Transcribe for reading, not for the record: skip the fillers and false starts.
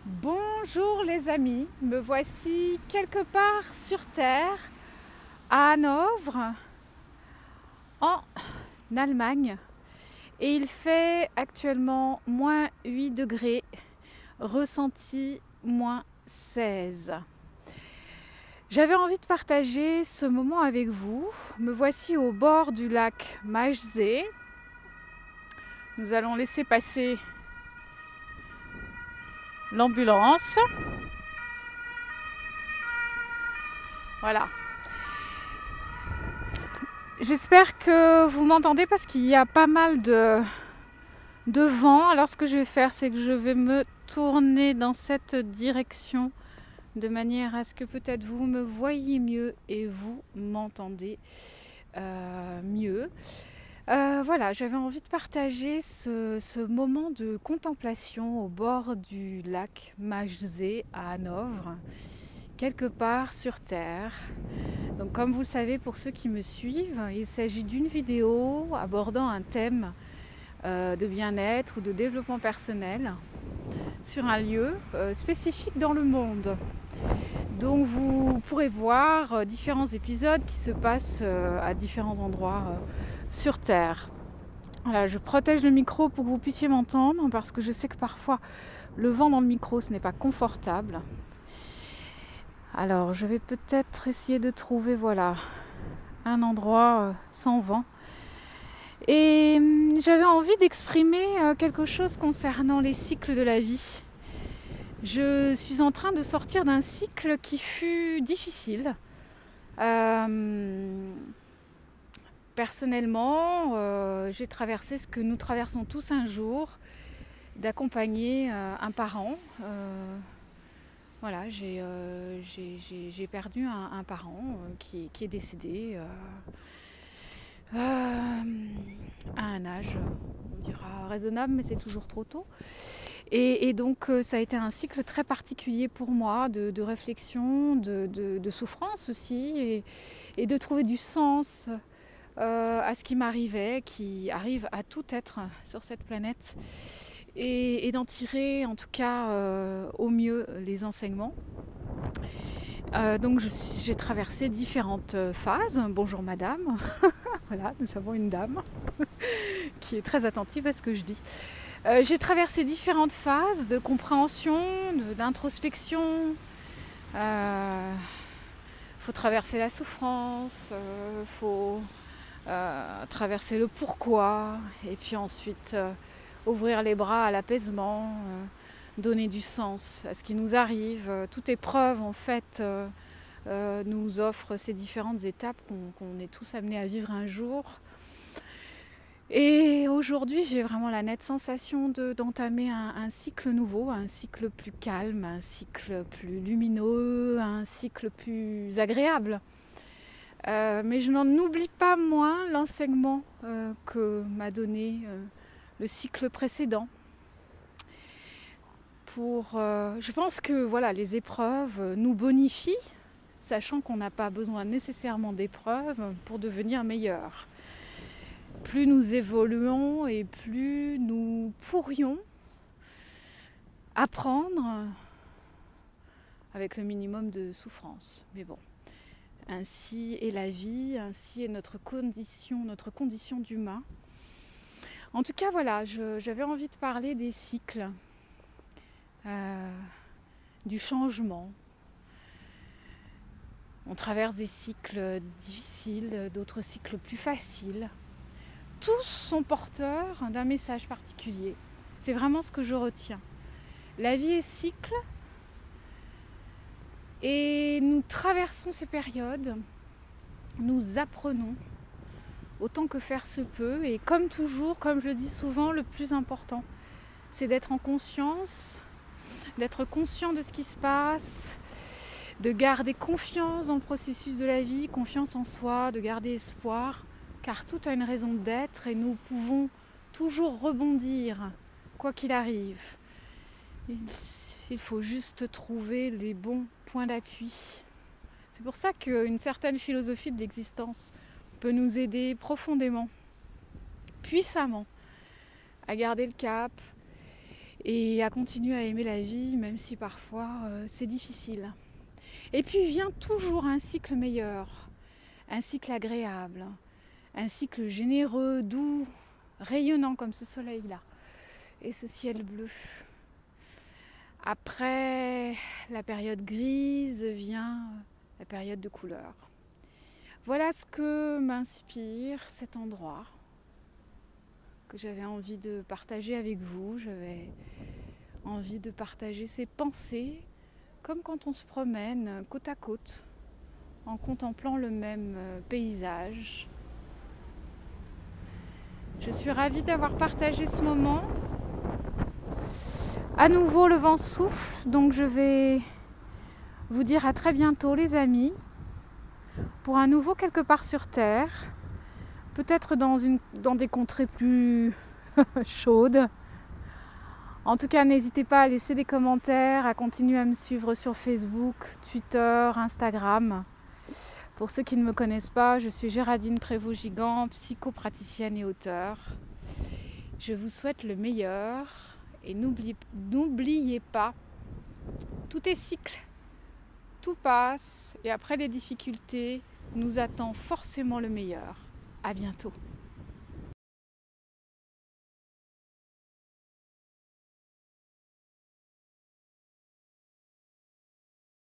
Bonjour les amis, me voici quelque part sur Terre, à Hanovre, en Allemagne. Et il fait actuellement moins 8 degrés, ressenti moins 16. J'avais envie de partager ce moment avec vous. Me voici au bord du lac Maijsee. Nous allons laisser passer l'ambulance. Voilà. J'espère que vous m'entendez parce qu'il y a pas mal de vent. Alors ce que je vais faire, c'est que je vais me tourner dans cette direction de manière à ce que peut-être vous me voyez mieux et vous m'entendez mieux. Voilà, j'avais envie de partager ce moment de contemplation au bord du lac Maijsee à Hanovre, quelque part sur Terre. Donc comme vous le savez pour ceux qui me suivent, il s'agit d'une vidéo abordant un thème de bien-être ou de développement personnel sur un lieu spécifique dans le monde. Donc vous pourrez voir différents épisodes qui se passent à différents endroits sur Terre. Voilà, je protège le micro pour que vous puissiez m'entendre parce que je sais que parfois le vent dans le micro ce n'est pas confortable. Alors je vais peut-être essayer de trouver un endroit sans vent. Et j'avais envie d'exprimer quelque chose concernant les cycles de la vie. Je suis en train de sortir d'un cycle qui fut difficile. Personnellement, j'ai traversé ce que nous traversons tous un jour, d'accompagner un parent. Voilà, j'ai perdu un parent qui est décédé à un âge, on dira raisonnable, mais c'est toujours trop tôt. Et donc ça a été un cycle très particulier pour moi, de réflexion, de souffrance aussi, et de trouver du sens à ce qui m'arrivait, qui arrive à tout être sur cette planète, et d'en tirer en tout cas au mieux les enseignements. Donc j'ai traversé différentes phases. Bonjour madame, voilà, nous avons une dame qui est très attentive à ce que je dis. J'ai traversé différentes phases de compréhension, d'introspection. Faut traverser la souffrance, faut traverser le pourquoi, et puis ensuite ouvrir les bras à l'apaisement, donner du sens à ce qui nous arrive. Toute épreuve en fait nous offre ces différentes étapes qu'on est tous amenés à vivre un jour. Et aujourd'hui, j'ai vraiment la nette sensation d'entamer un cycle nouveau, un cycle plus calme, un cycle plus lumineux, un cycle plus agréable. Mais je n'en oublie pas moins l'enseignement que m'a donné le cycle précédent. Je pense que voilà, les épreuves nous bonifient, sachant qu'on n'a pas besoin nécessairement d'épreuves pour devenir meilleur. Plus nous évoluons et plus nous pourrions apprendre avec le minimum de souffrance. Mais bon, ainsi est la vie, ainsi est notre condition d'humain. En tout cas, voilà, j'avais envie de parler des cycles, du changement. On traverse des cycles difficiles, d'autres cycles plus faciles. Tous sont porteurs d'un message particulier. C'est vraiment ce que je retiens. La vie est cycle et nous traversons ces périodes, nous apprenons autant que faire se peut, et comme toujours, comme je le dis souvent, le plus important, c'est d'être en conscience, d'être conscient de ce qui se passe, de garder confiance dans le processus de la vie, confiance en soi, de garder espoir, car tout a une raison d'être et nous pouvons toujours rebondir, quoi qu'il arrive. Il faut juste trouver les bons points d'appui. C'est pour ça qu'une certaine philosophie de l'existence peut nous aider profondément, puissamment, à garder le cap et à continuer à aimer la vie, même si parfois c'est difficile. Et puis vient toujours un cycle meilleur, un cycle agréable, un cycle généreux, doux, rayonnant comme ce soleil-là et ce ciel bleu. Après la période grise vient la période de couleur. Voilà ce que m'inspire cet endroit que j'avais envie de partager avec vous. J'avais envie de partager ces pensées comme quand on se promène côte à côte en contemplant le même paysage. Je suis ravie d'avoir partagé ce moment. À nouveau le vent souffle, donc je vais vous dire à très bientôt les amis, pour un nouveau quelque part sur Terre, peut-être dans des contrées plus chaudes. En tout cas, n'hésitez pas à laisser des commentaires, à continuer à me suivre sur Facebook, Twitter, Instagram. Pour ceux qui ne me connaissent pas, je suis Géraldine Prévost-Gigant, psychopraticienne et auteure. Je vous souhaite le meilleur et n'oubliez pas, tout est cycle, tout passe et après les difficultés, nous attend forcément le meilleur. À bientôt.